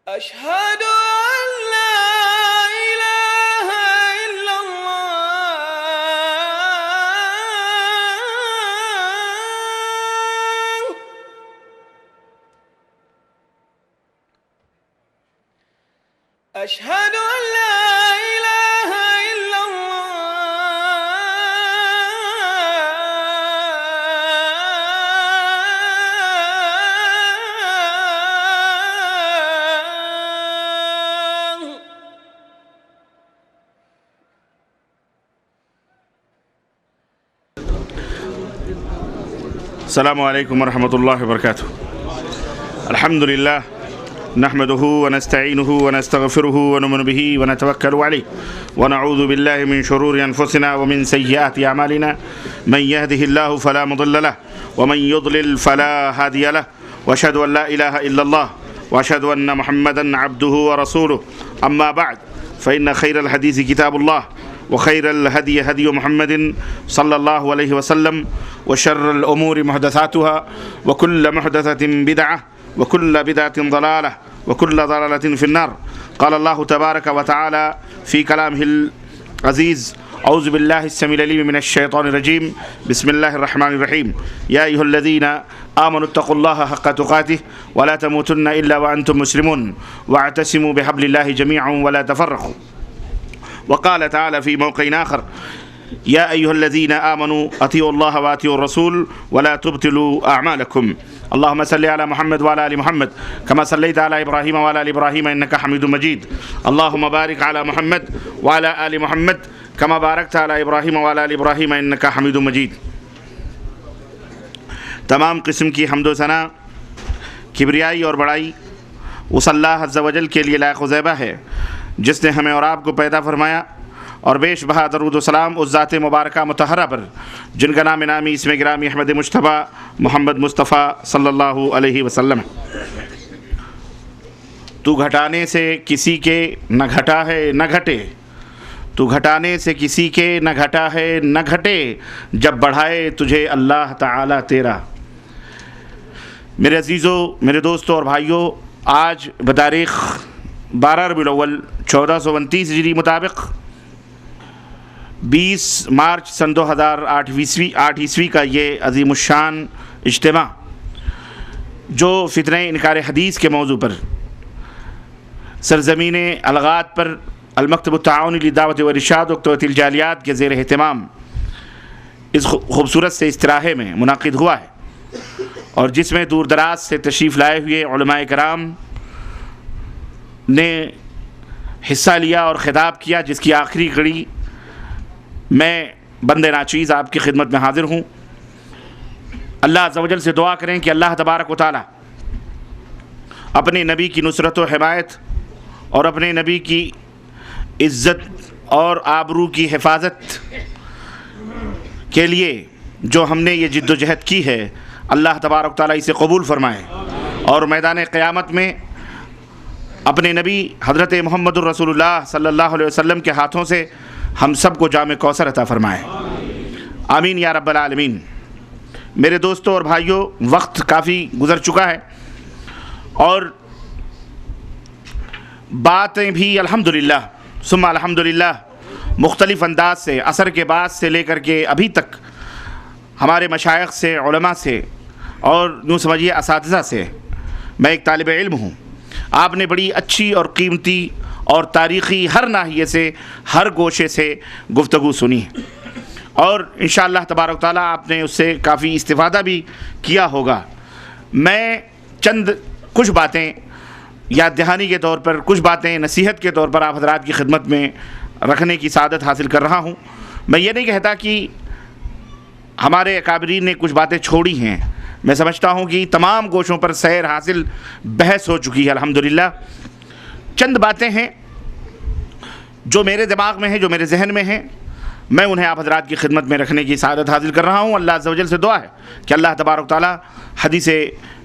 أشهد أن لا إله إلا الله أشهد أن لا إله إلا الله السلام عليكم ورحمة الله وبركاته. الحمد لله نحمده ونستعينه ونستغفره ونؤمن به ونتوكل عليه ونعوذ بالله من شرور أنفسنا ومن سيئات أعمالنا من يهده الله فلا مضل له ومن يضلل فلا هادي له وأشهد أن لا إله إلا الله وأشهد أن محمدا عبده ورسوله أما بعد فإن خير الحديث كتاب الله وخير الهدي هدي محمد صلى الله عليه وسلم وشر الأمور محدثاتها وكل محدثة بدعة وكل بدعة ضلالة وكل ضلالة في النار. قال الله تبارك وتعالى في كلامه العزيز: أعوذ بالله السميع العليم من الشيطان الرجيم بسم الله الرحمن الرحيم يا أيها الذين آمنوا اتقوا الله حق تقاته ولا تموتن إلا وأنتم مسلمون واعتصموا بحبل الله جميعا ولا تفرقوا. وقال تعالى في موقع آخر: يا أيها الذين آمنوا أطيعوا الله وأطيعوا الرسول ولا تبطلوا أعمالكم. اللهم صل على محمد وعلى آل محمد كما صليت على إبراهيم وعلى آل إبراهيم إنك حميد مجيد. اللهم بارك على محمد وعلى آل محمد كما باركت على إبراهيم وعلى آل إبراهيم إنك حميد مجيد. تمام قسم کی حمد و ثنا، کبریائی اور بڑائی اس اللہ عز و جل کے لیے لائق و زیبہ ہے جس نے ہمیں اور آپ کو پیدا فرمایا، اور بیش بہا درود و سلام اس ذات مبارکہ مطہرہ پر جن کا نام نامی اسم گرامی احمد مجتبیٰ محمد مصطفیٰ صلی اللہ علیہ وسلم. تو گھٹانے سے کسی کے نہ گھٹا ہے نہ گھٹے، تو گھٹانے سے کسی کے نہ گھٹا ہے نہ گھٹے، جب بڑھائے تجھے اللہ تعالی تیرا. میرے عزیزوں، میرے دوستوں اور بھائیوں، آج بتاریخ 12 ربیع الاول 1429 ہجری مطابق 20 مارچ سن 2008 عیسوی کا یہ عظیم الشان اجتماع جو فتنہ انکار حدیث کے موضوع پر سرزمین الغات پر المکتب التعاونی للدعوت والارشاد وقت الجالیات کے زیر اہتمام اس خوبصورت سے استراحے میں منعقد ہوا ہے، اور جس میں دور دراز سے تشریف لائے ہوئے علماء کرام نے حصہ لیا اور خطاب کیا، جس کی آخری کڑی میں بندے ناچیز آپ کی خدمت میں حاضر ہوں. اللہ عز و جل سے دعا کریں کہ اللہ تبارک و تعالی اپنے نبی کی نصرت و حمایت اور اپنے نبی کی عزت اور آبرو کی حفاظت کے لیے جو ہم نے یہ جد و جہد کی ہے، اللہ تبارک و تعالی اسے قبول فرمائے، اور میدان قیامت میں اپنے نبی حضرت محمد الرسول اللہ صلی اللہ علیہ وسلم کے ہاتھوں سے ہم سب کو جام کوثر عطا فرمائے. آمین یا رب العالمین. میرے دوستوں اور بھائیوں، وقت کافی گزر چکا ہے اور باتیں بھی الحمدللہ ثم الحمدللہ مختلف انداز سے عصر کے بعد سے لے کر کے ابھی تک ہمارے مشائخ سے، علماء سے اور یوں سمجھیے اساتذہ سے. میں ایک طالب علم ہوں. آپ نے بڑی اچھی اور قیمتی اور تاریخی ہر ناحیے سے، ہر گوشے سے گفتگو سنی ہے، اور انشاءاللہ تبارک تعالیٰ آپ نے اس سے کافی استفادہ بھی کیا ہوگا. میں چند کچھ باتیں یاد دہانی کے طور پر، کچھ باتیں نصیحت کے طور پر آپ حضرات کی خدمت میں رکھنے کی سعادت حاصل کر رہا ہوں. میں یہ نہیں کہتا کہ ہمارے اکابرین نے کچھ باتیں چھوڑی ہیں. میں سمجھتا ہوں کہ تمام گوشوں پر سیر حاصل، بحث ہو چکی ہے الحمدللہ. چند باتیں ہیں جو میرے دماغ میں ہیں، جو میرے ذہن میں ہیں، میں انہیں آپ حضرات کی خدمت میں رکھنے کی سعادت حاصل کر رہا ہوں۔ اللہ عز و جل سے دعا ہے کہ اللہ تبارک تعالیٰ حدیث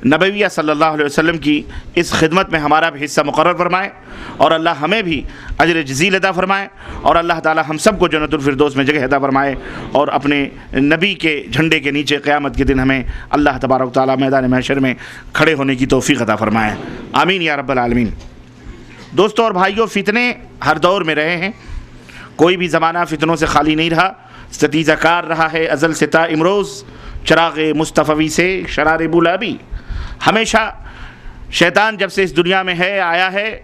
نبویہ صلی اللہ علیہ وسلم کی اس خدمت میں ہمارا بھی حصہ مقرر فرمائے، اور اللہ ہمیں بھی اجر جزیل عطا فرمائے، اور اللہ تعالیٰ ہم سب کو جنت الفردوس میں جگہ عطا فرمائے، اور اپنے نبی کے جھنڈے کے نیچے قیامت کے دن ہمیں اللہ تبارک تعالیٰ میدان محشر میں کھڑے ہونے کی توفیق عطا فرمائے، آمین یا رب العالمین۔ دوستوں اور بھائیوں، فتنے ہر دور میں رہے ہیں، کوئی بھی زمانہ فتنوں سے خالی نہیں رہا، ستیزہ کار رہا ہے ازل سے تا امروز، چراغ مصطفی سے شرار بولابی۔ ہمیشہ شیطان جب سے اس دنیا میں ہے، آیا ہے،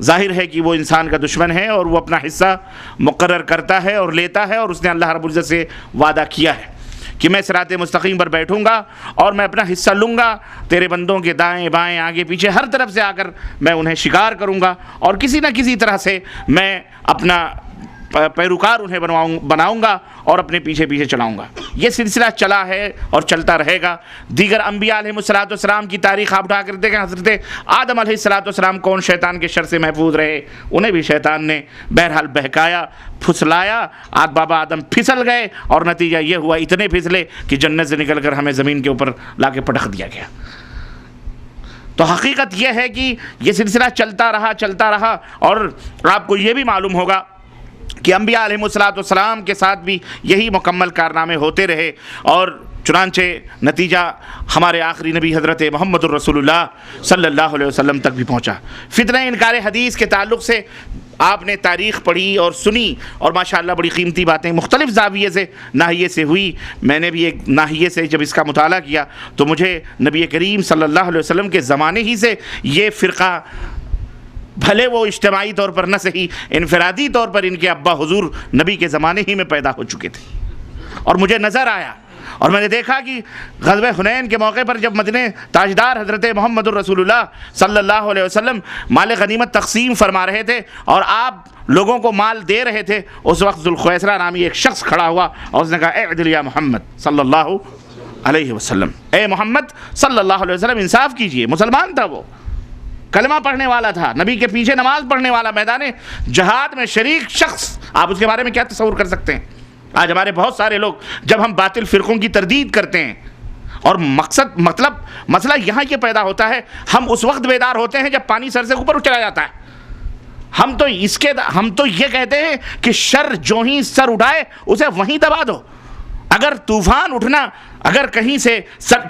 ظاہر ہے کہ وہ انسان کا دشمن ہے، اور وہ اپنا حصہ مقرر کرتا ہے اور لیتا ہے، اور اس نے اللہ رب العزت سے وعدہ کیا ہے کہ میں صراط مستقیم پر بیٹھوں گا اور میں اپنا حصہ لوں گا، تیرے بندوں کے دائیں بائیں آگے پیچھے ہر طرف سے آ کر میں انہیں شکار کروں گا، اور کسی نہ کسی طرح سے میں اپنا پیروکار انہیں بناؤں گا اور اپنے پیچھے پیچھے چلاؤں گا۔ یہ سلسلہ چلا ہے اور چلتا رہے گا۔ دیگر انبیاء علیہ السلام کی تاریخ آپ اٹھا کر دیکھیں، حضرت آدم علیہ السلام کون شیطان کے شر سے محفوظ رہے، انہیں بھی شیطان نے بہرحال بہکایا، پھسلایا، بابا آدم پھسل گئے، اور نتیجہ یہ ہوا اتنے پھسلے کہ جنت سے نکل کر ہمیں زمین کے اوپر لا کے پٹخ دیا گیا۔ تو حقیقت یہ ہے کہ یہ سلسلہ چلتا رہا، اور آپ کو یہ بھی معلوم ہوگا کہ انبیاء علیہ السلام کے ساتھ بھی یہی مکمل کارنامے ہوتے رہے، اور چنانچہ نتیجہ ہمارے آخری نبی حضرت محمد الرسول اللہ صلی اللہ علیہ وسلم تک بھی پہنچا۔ فتنہ انکار حدیث کے تعلق سے آپ نے تاریخ پڑھی اور سنی، اور ماشاءاللہ بڑی قیمتی باتیں مختلف زاویے سے ناحیے سے ہوئی۔ میں نے بھی ایک ناحیے سے جب اس کا مطالعہ کیا تو مجھے نبی کریم صلی اللہ علیہ وسلم کے زمانے ہی سے یہ فرقہ، بھلے وہ اجتماعی طور پر نہ صحیح، انفرادی طور پر ان کے ابا حضور نبی کے زمانے ہی میں پیدا ہو چکے تھے، اور مجھے نظر آیا اور میں نے دیکھا کہ غزوہ حنین کے موقع پر جب مدینے تاجدار حضرت محمد الرسول اللہ صلی اللہ علیہ وسلم مال غنیمت تقسیم فرما رہے تھے اور آپ لوگوں کو مال دے رہے تھے، اس وقت ذوالخویسرہ نامی ایک شخص کھڑا ہوا اور اس نے کہا اعدل یا محمد صلی اللہ علیہ وسلم، اے محمد صلی اللہ علیہ وسلم انصاف کیجئے۔ مسلمان تھا، وہ کلمہ پڑھنے والا تھا، نبی کے پیچھے نماز پڑھنے والا، میدان جہاد میں شریک شخص۔ آپ اس کے بارے میں کیا تصور کر سکتے ہیں؟ آج ہمارے بہت سارے لوگ جب ہم باطل فرقوں کی تردید کرتے ہیں، اور مسئلہ یہاں یہ پیدا ہوتا ہے، ہم اس وقت بیدار ہوتے ہیں جب پانی سر سے اوپر چلا جاتا ہے۔ ہم تو یہ کہتے ہیں کہ شر جو ہی سر اٹھائے اسے وہیں دبا دو۔ اگر طوفان اٹھنا، اگر کہیں سے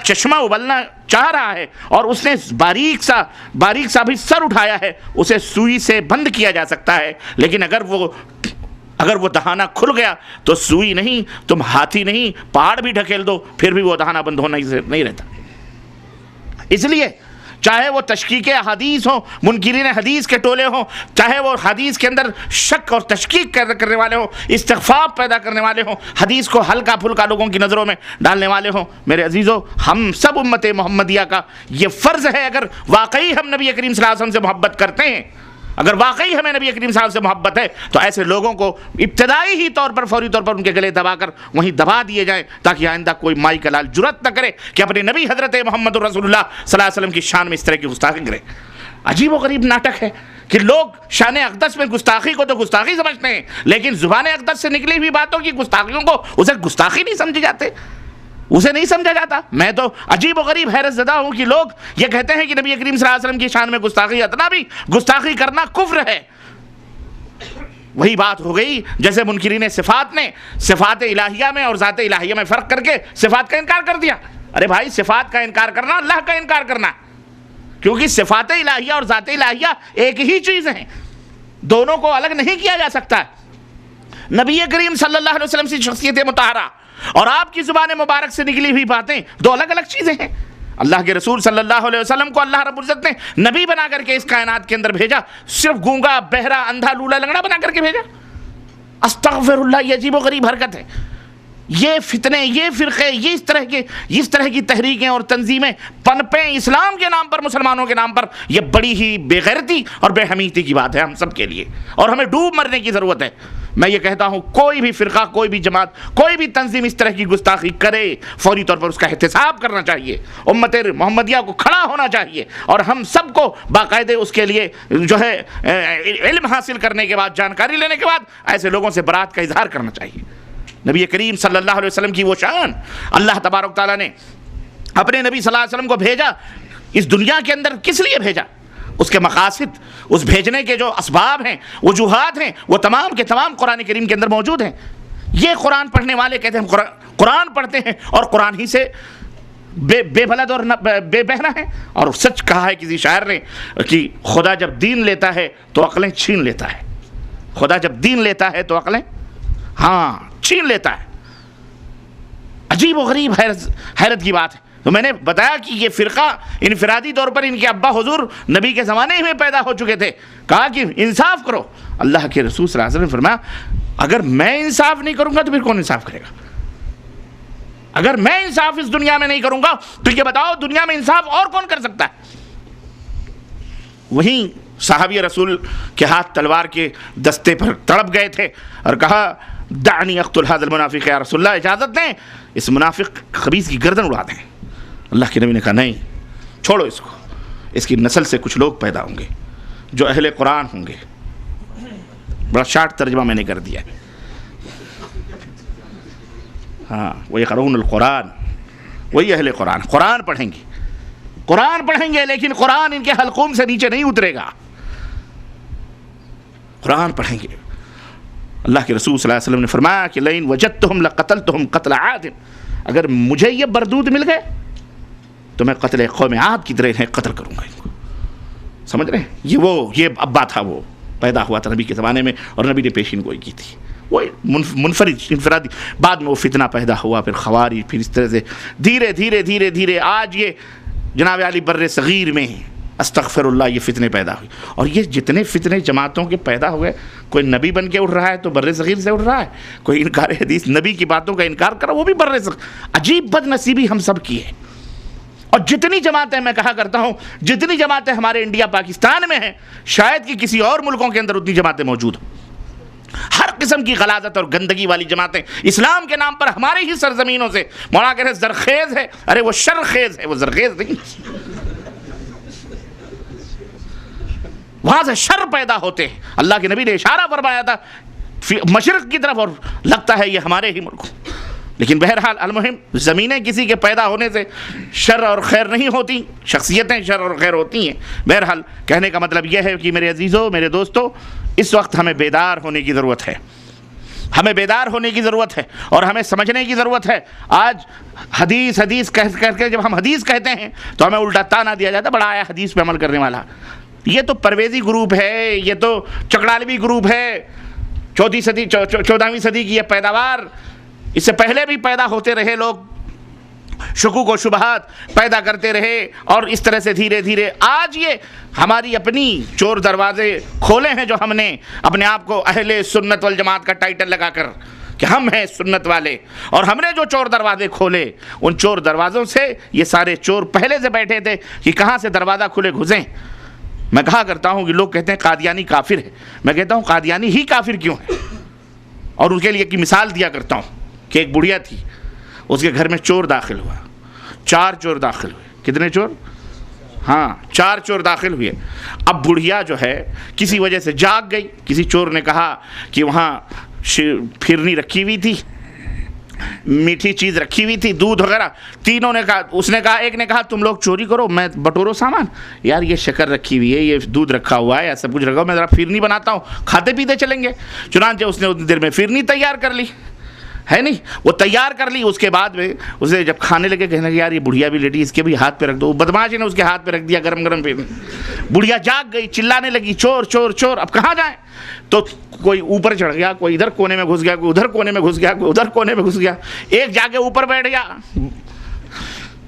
چشمہ ابلنا چاہ رہا ہے اور اس نے باریک سا بھی سر اٹھایا ہے، اسے سوئی سے بند کیا جا سکتا ہے، لیکن اگر وہ دہانہ کھل گیا تو سوئی نہیں، تم ہاتھی نہیں، پہاڑ بھی ڈھکیل دو، پھر بھی وہ دہانہ بند ہونا نہیں رہتا۔ اس لیے چاہے وہ تشکیک احادیث ہوں، منکرین حدیث کے ٹولے ہوں، چاہے وہ حدیث کے اندر شک اور تشکیک کرنے والے ہوں، استخفاف پیدا کرنے والے ہوں، حدیث کو ہلکا پھلکا لوگوں کی نظروں میں ڈالنے والے ہوں، میرے عزیزو، ہم سب امت محمدیہ کا یہ فرض ہے، اگر واقعی ہم نبی کریم صلی اللہ علیہ وسلم سے محبت کرتے ہیں، اگر واقعی ہمیں نبی کریم صلی اللہ علیہ وسلم سے محبت ہے، تو ایسے لوگوں کو ابتدائی ہی طور پر، فوری طور پر ان کے گلے دبا کر وہیں دبا دیے جائیں، تاکہ آئندہ کوئی مائی کا لال جرأت نہ کرے کہ اپنے نبی حضرت محمد رسول اللہ صلی اللہ علیہ وسلم کی شان میں اس طرح کی گستاخی کرے۔ عجیب و غریب ناٹک ہے کہ لوگ شان اقدس میں گستاخی کو تو گستاخی سمجھتے ہیں، لیکن زبان اقدس سے نکلی ہوئی باتوں کی گستاخیوں کو اسے گستاخی نہیں سمجھے جاتے، اسے نہیں سمجھا جاتا۔ میں تو عجیب و غریب حیرت زدہ ہوں کہ لوگ یہ کہتے ہیں کہ نبی کریم صلی اللہ علیہ وسلم کی شان میں گستاخی، اتنا بھی گستاخی کرنا کفر ہے۔ وہی بات ہو گئی جیسے منکرین صفات نے صفات الہیہ میں اور ذات الہیہ میں فرق کر کے صفات کا انکار کر دیا۔ ارے بھائی، صفات کا انکار کرنا اللہ کا انکار کرنا، کیونکہ صفات الہیہ اور ذات الہیہ ایک ہی چیز ہیں، دونوں کو الگ نہیں کیا جا سکتا۔ نبی کریم صلی اللہ علیہ وسلم کی شخصیت مطہرہ اور آپ کی زبان مبارک سے نکلی ہوئی باتیں دو الگ الگ چیزیں ہیں۔ اللہ کے رسول صلی اللہ علیہ وسلم کو اللہ رب العزت نے نبی بنا کر کے اس کائنات کے اندر بھیجا، صرف گونگا، بہرا، اندھا، لولا، لنگڑا بنا کر کے بھیجا۔ استغفر اللہ، یہ عجیب و غریب حرکت ہے۔ یہ فتنے، یہ فرقے، یہ اس طرح کی تحریکیں اور تنظیمیں پنپیں اسلام کے نام پر، مسلمانوں کے نام پر، یہ بڑی ہی بے غیرتی اور بے حمیتی کی بات ہے ہم سب کے لیے، اور ہمیں ڈوب مرنے کی ضرورت ہے۔ میں یہ کہتا ہوں کوئی بھی فرقہ، کوئی بھی جماعت، کوئی بھی تنظیم اس طرح کی گستاخی کرے، فوری طور پر اس کا احتساب کرنا چاہیے، امت محمدیہ کو کھڑا ہونا چاہیے، اور ہم سب کو باقاعدہ اس کے لیے جو ہے علم حاصل کرنے کے بعد، جانکاری لینے کے بعد ایسے لوگوں سے برات کا اظہار کرنا چاہیے۔ نبی کریم صلی اللہ علیہ وسلم کی وہ شان، اللہ تبارک تعالیٰ نے اپنے نبی صلی اللہ علیہ وسلم کو بھیجا، اس دنیا کے اندر کس لیے بھیجا؟ اس کے مقاصد، اس بھیجنے کے جو اسباب ہیں، وجوہات ہیں، وہ تمام کے تمام قرآن کریم کے اندر موجود ہیں۔ یہ قرآن پڑھنے والے کہتے ہیں قرآن پڑھتے ہیں اور قرآن ہی سے بے بلد اور بے بہنا ہے، اور سچ کہا ہے کسی شاعر نے کہ خدا جب دین لیتا ہے تو عقلیں چھین لیتا ہے، خدا جب دین لیتا ہے تو عقلیں چھین لیتا ہے۔ عجیب و غریب حیرت کی بات ہے۔ تو میں نے بتایا کہ یہ فرقہ انفرادی طور پر ان کے ابا حضور نبی کے زمانے ہی میں پیدا ہو چکے تھے، کہا کہ انصاف کرو۔ اللہ کے رسول صلی اللہ علیہ وسلم نے فرمایا اگر میں انصاف نہیں کروں گا تو پھر کون انصاف کرے گا؟ اگر میں انصاف اس دنیا میں نہیں کروں گا تو یہ بتاؤ دنیا میں انصاف اور کون کر سکتا ہے؟ وہیں صحابی رسول کے ہاتھ تلوار کے دستے پر تڑپ گئے تھے اور کہا دعنی اقتل ھذا المنافق، یا رسول اللہ اجازت دیں اس منافق خبیث کی گردن اڑا دیں۔ اللہ کے نبی نے کہا نہیں، چھوڑو اس کو، اس کی نسل سے کچھ لوگ پیدا ہوں گے جو اہل قرآن ہوں گے۔ بڑا شارٹ ترجمہ میں نے کر دیا ہے۔ وَيَقْرَؤُونَ الْقُرْآنَ، وہی اہل قرآن، قرآن پڑھیں گے لیکن قرآن ان کے حلقوم سے نیچے نہیں اترے گا، قرآن پڑھیں گے۔ اللہ کے رسول صلی اللہ علیہ وسلم نے فرمایا کہ لئن وجدتہم لقتلتہم قتل عاد، اگر مجھے یہ بردود مل گئے تو میں قتل قوم عاد کی طرح انہیں قتل کروں گا۔ ان کو سمجھ رہے ہیں؟ یہ ابا تھا، وہ پیدا ہوا تھا نبی کے زمانے میں اور نبی نے پیشین گوئی کی تھی، وہ انفرادی۔ بعد میں وہ فتنہ پیدا ہوا، پھر خوارج، پھر اس طرح سے دھیرے آج یہ جناب علی بر صغیر میں استغفر اللہ یہ فتنے پیدا ہوئی۔ اور یہ جتنے فتنے جماعتوں کے پیدا ہوئے، کوئی نبی بن کے اٹھ رہا ہے تو بر صغیر سے اٹھ رہا ہے، کوئی انکار حدیث نبی کی باتوں کا انکار کرا وہ بھی بر صغیر۔ عجیب بد نصیبی ہم سب کی ہے۔ اور جتنی جماعتیں، میں کہا کرتا ہوں، جتنی جماعتیں ہمارے انڈیا پاکستان میں ہیں، شاید کہ کسی اور ملکوں کے اندر اتنی جماعتیں موجود ہیں۔ ہر قسم کی غلاظت اور گندگی والی جماعتیں اسلام کے نام پر ہمارے ہی سرزمینوں سے، مولانا کہہ رہے زرخیز ہے، ارے وہ شرخیز ہے، وہ زرخیز نہیں، وہاں سے شر پیدا ہوتے ہیں۔ اللہ کے نبی نے اشارہ فرمایا تھا مشرق کی طرف، اور لگتا ہے یہ ہمارے ہی ملک۔ لیکن بہرحال المہم، زمینیں کسی کے پیدا ہونے سے شر اور خیر نہیں ہوتی، شخصیتیں شر اور خیر ہوتی ہیں۔ بہرحال کہنے کا مطلب یہ ہے کہ میرے عزیزوں، میرے دوستوں، اس وقت ہمیں بیدار ہونے کی ضرورت ہے، ہمیں بیدار ہونے کی ضرورت ہے اور ہمیں سمجھنے کی ضرورت ہے۔ آج حدیث کہہ کے جب ہم حدیث کہتے ہیں تو ہمیں الٹا تانا دیا جاتا ہے، بڑا آیا حدیث پہ عمل کرنے والا۔ یہ تو پرویزی گروپ ہے، یہ تو چکڑالوی گروپ ہے، 14ویں صدی کی یہ پیداوار۔ اس سے پہلے بھی پیدا ہوتے رہے لوگ، شکوک و شبہات پیدا کرتے رہے، اور اس طرح سے دھیرے آج یہ ہماری اپنی چور دروازے کھولے ہیں، جو ہم نے اپنے آپ کو اہل سنت والجماعت کا ٹائٹل لگا کر کہ ہم ہیں سنت والے، اور ہم نے جو چور دروازے کھولے، ان چور دروازوں سے یہ سارے چور پہلے سے بیٹھے تھے کہ کہاں سے دروازہ کھلے گھسیں۔ میں کہا کرتا ہوں کہ لوگ کہتے ہیں قادیانی کافر ہے، میں کہتا ہوں قادیانی ہی کافر کیوں ہے؟ اور ان کے لیے کی مثال دیا کرتا ہوں کہ ایک بڑھیا تھی، اس کے گھر میں چور داخل ہوا، 4 چور داخل ہوئے۔ کتنے چور؟ 4 چور داخل ہوئے۔ اب بڑھیا جو ہے کسی وجہ سے جاگ گئی، کسی چور نے کہا کہ وہاں پھرنی رکھی ہوئی تھی، میٹھی چیز رکھی ہوئی تھی، دودھ وغیرہ۔ تینوں نے کہا، اس نے کہا، ایک نے کہا تم لوگ چوری کرو، میں بٹورو سامان، یار یہ شکر رکھی ہوئی ہے، یہ دودھ رکھا ہوا ہے، سب کچھ رکھا ہوا، میں ذرا پھرنی بناتا ہوں، کھاتے پیتے چلیں گے۔ چنانچہ اس نے اتنی دیر میں پھرنی تیار کر لی، ہے نہیں، وہ تیار کر لی۔ اس کے بعد میں اسے جب کھانے لگے، کہنے لگے یار یہ بڑھیا بھی لیٹی، اس کے بھی ہاتھ پہ رکھ دو۔ بدماش نے اس کے ہاتھ پہ رکھ دیا گرم پھرنی۔ بڑھیا جاگ گئی، چلانے لگی چور چور چور، اب کہاں جائیں؟ تو کوئی اوپر چڑھ گیا، کوئی ادھر کونے میں گھس گیا، کوئی ادھر کونے میں گھس گیا، کوئی ادھر کونے میں گھس گیا، ایک جا کے اوپر بیٹھ گیا۔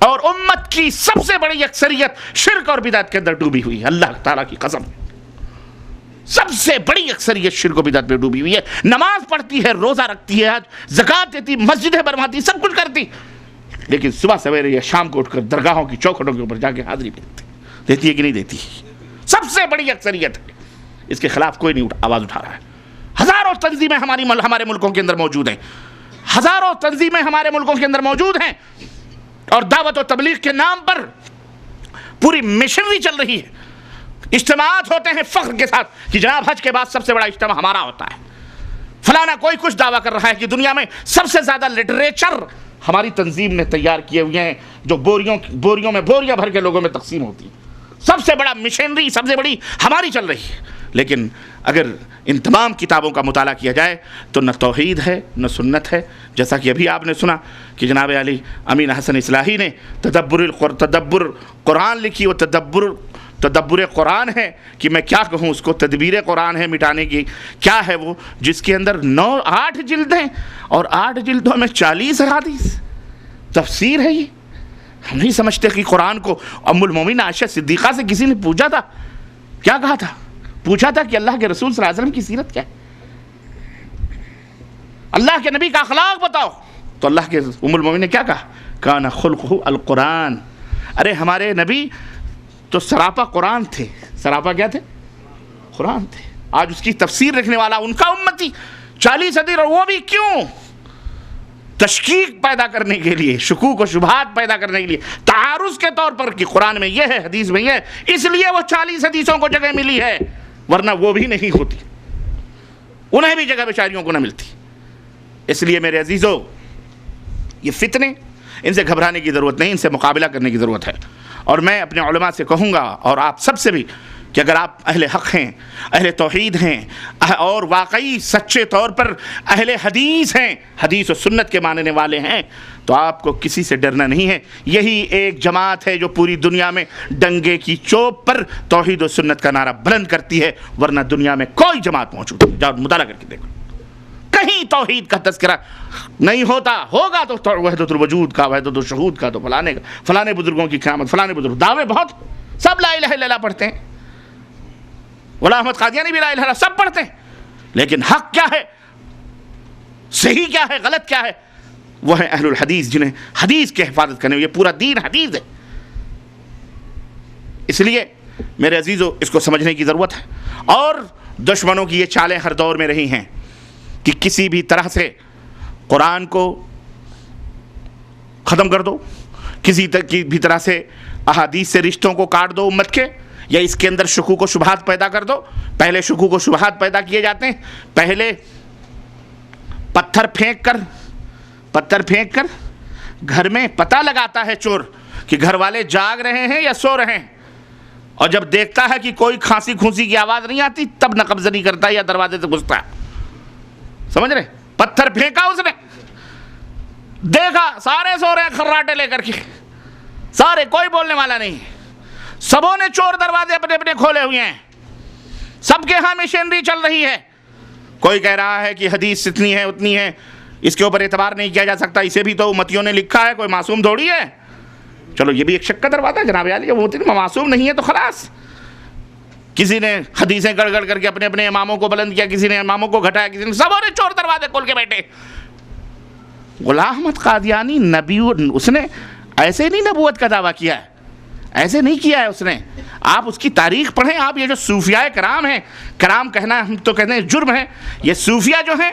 اور امت کی سب سے بڑی اکثریت شرک اور بدعت کے اندر ڈوبی ہوئی ہے، اللہ تعالیٰ کی قسم، سب سے بڑی اکثریت شرک و بدعت میں ڈوبی ہوئی ہے۔ نماز پڑھتی ہے، روزہ رکھتی ہے، زکوٰۃ دیتی، مسجدیں بنواتی، سب کچھ کرتی، لیکن صبح سویرے یا شام کو اٹھ کر درگاہوں کی چوکھٹوں کے اوپر جا کے حاضری بھی دیتی ہے کہ نہیں دیتی؟ سب سے بڑی اکثریت ہے، اس کے خلاف کوئی نہیں آواز اٹھا رہا ہے۔ ہزاروں تنظیمیں ہمارے ملکوں کے اندر موجود ہیں، ہزاروں تنظیمیں ہمارے ملکوں کے اندر موجود ہیں، اور دعوت و تبلیغ کے نام پر پوری مشنری چل رہی ہے۔ اجتماعات ہوتے ہیں فخر کے ساتھ کہ جناب حج کے بعد سب سے بڑا اجتماع ہمارا ہوتا ہے، فلانا کوئی کچھ دعویٰ کر رہا ہے کہ دنیا میں سب سے زیادہ لٹریچر ہماری تنظیم نے تیار کیے ہوئے ہیں، جو بوریوں میں بوریاں بھر کے لوگوں میں تقسیم ہوتی ہے، سب سے بڑا مشنری، سب سے بڑی ہماری چل رہی ہے۔ لیکن اگر ان تمام کتابوں کا مطالعہ کیا جائے تو نہ توحید ہے نہ سنت ہے، جیسا کہ ابھی آپ نے سنا کہ جناب علی امین حسن اصلاحی نے تدبر قرآن لکھی، وہ تدبر قرآن ہے کہ میں کیا کہوں اس کو، تدبیر قرآن ہے مٹانے کی، کیا ہے وہ، جس کے اندر 8 جلدیں اور 8 جلدوں میں 40 احادیث تفسیر ہے۔ یہ ہم نہیں سمجھتے کہ قرآن کو ام المومنین عائشہ صدیقہ سے کسی نے پوچھا تھا، کیا کہا تھا؟ پوچھا تھا کہ اللہ کے رسول صلی اللہ علیہ وسلم کی سیرت کیا ہے، اللہ کے نبی کا اخلاق بتاؤ، تو اللہ کے ام المومنین نے کیا کہا؟ کان خلقہ القرآن۔ ارے ہمارے نبی تو سراپا قرآن تھے، سراپا کیا تھے؟ قرآن تھے۔ آج اس کی تفسیر رکھنے والا ان کا امتی 40 حدیث، اور وہ بھی کیوں؟ تشکیک پیدا کرنے کے لیے، شکوک و شبہات پیدا کرنے کے لیے، تعارض کے طور پر کہ قرآن میں یہ ہے حدیث میں یہ ہے، اس لیے وہ 40 حدیثوں کو جگہ ملی ہے، ورنہ وہ بھی نہیں ہوتی، انہیں بھی جگہ بیچاریوں کو نہ ملتی۔ اس لیے میرے عزیزو، یہ فتنے، ان سے گھبرانے کی ضرورت نہیں، ان سے مقابلہ کرنے کی ضرورت ہے۔ اور میں اپنے علماء سے کہوں گا اور آپ سب سے بھی کہ اگر آپ اہل حق ہیں، اہل توحید ہیں، اور واقعی سچے طور پر اہل حدیث ہیں، حدیث و سنت کے ماننے والے ہیں، تو آپ کو کسی سے ڈرنا نہیں ہے۔ یہی ایک جماعت ہے جو پوری دنیا میں ڈنگے کی چوب پر توحید و سنت کا نعرہ بلند کرتی ہے، ورنہ دنیا میں کوئی جماعت موجود نہیں۔ جاؤ مطالعہ کر کے دیکھو، کہیں توحید کا تذکرہ نہیں ہوتا، ہوگا تو وحدت الوجود کا، وحدت الشہود کا، تو فلانے بزرگوں کی قیامت، فلانے بزرگ، دعوے بہت، سب لا الہ الا اللہ پڑھتے ہیں، غلام احمد قادیانی بھی لا الہ الا اللہ سب پڑھتے ہیں، لیکن حق کیا ہے، صحیح کیا ہے، غلط کیا ہے؟ وہ ہے اہل الحدیث، جنہیں حدیث کی حفاظت کرنے، یہ پورا دین حدیث ہے۔ اس لیے میرے عزیزو، اس کو سمجھنے کی ضرورت ہے۔ اور دشمنوں کی یہ چالیں ہر دور میں رہی ہیں کہ کسی بھی طرح سے قرآن کو ختم کر دو، کسی بھی طرح سے احادیث سے رشتوں کو کاٹ دو امت کے، یا اس کے اندر شکوک و شبہات پیدا کر دو۔ پہلے شکوک و شبہات پیدا کیے جاتے ہیں، پہلے پتھر پھینک کر گھر میں پتہ لگاتا ہے چور کہ گھر والے جاگ رہے ہیں یا سو رہے ہیں، اور جب دیکھتا ہے کہ کوئی کھانسی کھونسی کی آواز نہیں آتی، تب نہ قبضہ نہیں کرتا یا دروازے سے گھستا ہے۔ سمجھ رہے؟ پتھر پھینکا اس نے، دیکھا سارے سو رہے ہیں خراٹے لے کر کے، سارے، کوئی بولنے والا نہیں، سبوں نے چور دروازے اپنے اپنے کھولے ہوئے ہیں، سب کے ہاں مشنری چل رہی ہے۔ کوئی کہہ رہا ہے کہ حدیث اتنی ہے اتنی ہے، اس کے اوپر اعتبار نہیں کیا جا سکتا، اسے بھی تو امتیوں نے لکھا ہے، کوئی معصوم تھوڑی ہے۔ چلو یہ بھی ایک شک کا دروازہ ہے جناب عالی، وہ معصوم نہیں ہے تو خلاص۔ کسی نے حدیثیں گڑ گڑ کر کے اپنے اپنے اماموں کو بلند کیا، کسی نے اماموں کو گھٹایا، کسی نے، سبوں نے چور دروازے کھول کے بیٹھے۔ غلام احمد قادیانی نبی، اس نے ایسے نہیں نبوت کا دعویٰ کیا ہے، ایسے نہیں کیا ہے اس نے۔ آپ اس کی تاریخ پڑھیں، آپ یہ جو صوفیاء کرام ہیں، کرام کہنا ہم تو کہتے ہیں جرم ہے، یہ صوفیاء جو ہیں،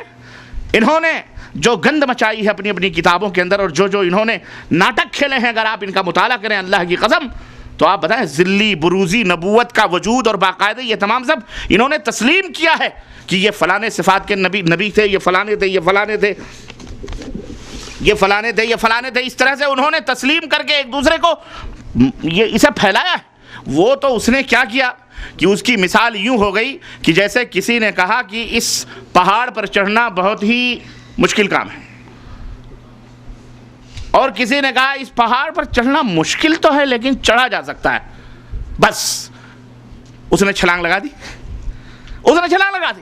انہوں نے جو گند مچائی ہے اپنی اپنی کتابوں کے اندر، اور جو انہوں نے ناٹک کھیلے ہیں، اگر آپ ان کا مطالعہ کریں اللہ کی قسم، تو آپ بتائیں ذلی بروزی نبوت کا وجود اور باقاعدہ یہ تمام سب انہوں نے تسلیم کیا ہے کہ یہ فلانے صفات کے نبی تھے، یہ فلانے تھے، یہ فلانے تھے، یہ فلانے تھے، یہ فلانے تھے، اس طرح سے انہوں نے تسلیم کر کے ایک دوسرے کو یہ اسے پھیلایا ہے۔ وہ تو اس نے کیا کیا کہ اس کی مثال یوں ہو گئی کہ جیسے کسی نے کہا کہ اس پہاڑ پر چڑھنا بہت ہی مشکل کام ہے، اور کسی نے کہا اس پہاڑ پر چڑھنا مشکل تو ہے لیکن چڑھا جا سکتا ہے، بس اس نے چھلانگ لگا دی،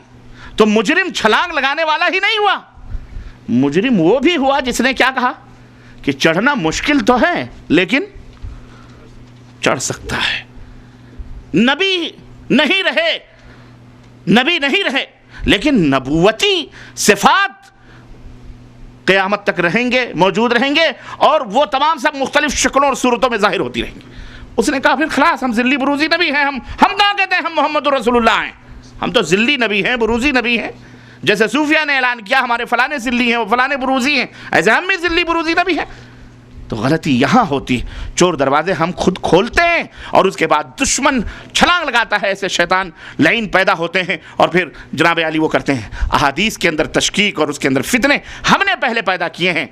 تو مجرم چھلانگ لگانے والا ہی نہیں ہوا، مجرم وہ بھی ہوا جس نے کیا کہا کہ چڑھنا مشکل تو ہے لیکن چڑھ سکتا ہے. نبی نہیں رہے لیکن نبوتی صفات قیامت تک رہیں گے، موجود رہیں گے، اور وہ تمام سب مختلف شکلوں اور صورتوں میں ظاہر ہوتی رہیں گی. اس نے کہا پھر خلاص ہم ذلی بروزی نبی ہیں، ہم کہاں کہتے ہیں ہم محمد رسول اللہ ہیں؟ ہم تو ذلی نبی ہیں، بروزی نبی ہیں. جیسے صوفیہ نے اعلان کیا ہمارے فلانے ذلی ہیں، وہ فلانے بروزی ہیں، ایسے ہم بھی ذلی بروزی نبی ہیں. تو غلطی یہاں ہوتی، چور دروازے ہم خود کھولتے ہیں اور اس کے بعد دشمن چھلانگ لگاتا ہے، ایسے شیطان لعین پیدا ہوتے ہیں اور پھر جناب علی وہ کرتے ہیں. احادیث کے اندر تشکیک اور اس کے اندر فتنے ہم نے پہلے پیدا کیے ہیں.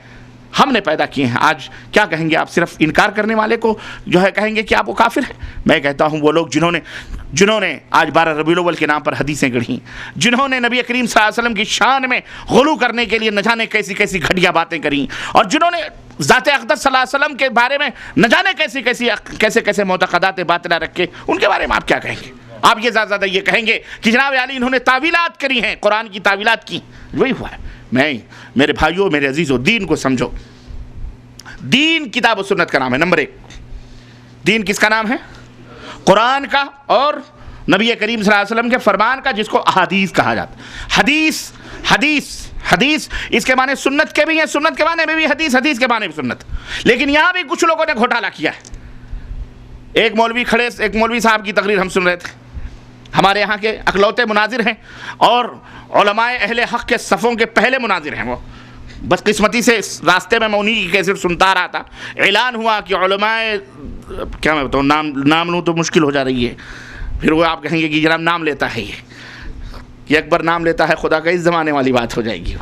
آج کیا کہیں گے آپ؟ صرف انکار کرنے والے کو جو ہے کہیں گے کہ آپ وہ کافر ہیں. میں کہتا ہوں وہ لوگ جنہوں نے آج 12 ربیع الاول کے نام پر حدیثیں گڑھیں، جنہوں نے نبی کریم صلی اللہ علیہ وسلم کی شان میں غلو کرنے کے لیے نہ جانے کیسی کیسی گھٹیا باتیں کریں، اور جنہوں نے ذات اقدس صلی اللہ علیہ وسلم کے بارے میں نہ جانے کیسے معتقدات باطلہ رکھے، ان کے بارے میں آپ کیا کہیں گے؟ آپ یہ زیادہ یہ کہیں گے کہ جناب علی انہوں نے تعویلات کری ہیں، قرآن کی تعویلات کی. وہی ہوا ہے. میرے بھائیوں، میرے عزیزو، دین کو سمجھو. دین کتاب و سنت کا نام ہے. نمبر 1 دین کس کا نام ہے؟ قرآن کا اور نبی کریم صلی اللہ علیہ وسلم کے فرمان کا، جس کو احادیث کہا جاتا ہے. حدیث اس کے معنی سنت کے بھی ہیں، سنت کے معنی میں بھی حدیث، حدیث کے معنی بھی سنت. لیکن یہاں بھی کچھ لوگوں نے گھوٹالہ کیا ہے. ایک مولوی صاحب کی تقریر ہم سن رہے تھے. ہمارے یہاں کے اکلوتے مناظر ہیں اور علماء اہل حق کے صفوں کے پہلے مناظر ہیں. وہ بدقسمتی سے اس راستے میں انہی کی کیسٹ سنتا رہا تھا. اعلان ہوا کہ علماء، کیا میں بتاؤں، نام لوں تو مشکل ہو جا رہی ہے. پھر وہ آپ کہیں گے کہ جناب نام لیتا ہے یہ اکبر نام لیتا ہے خدا کا، اس زمانے والی بات ہو جائے گی.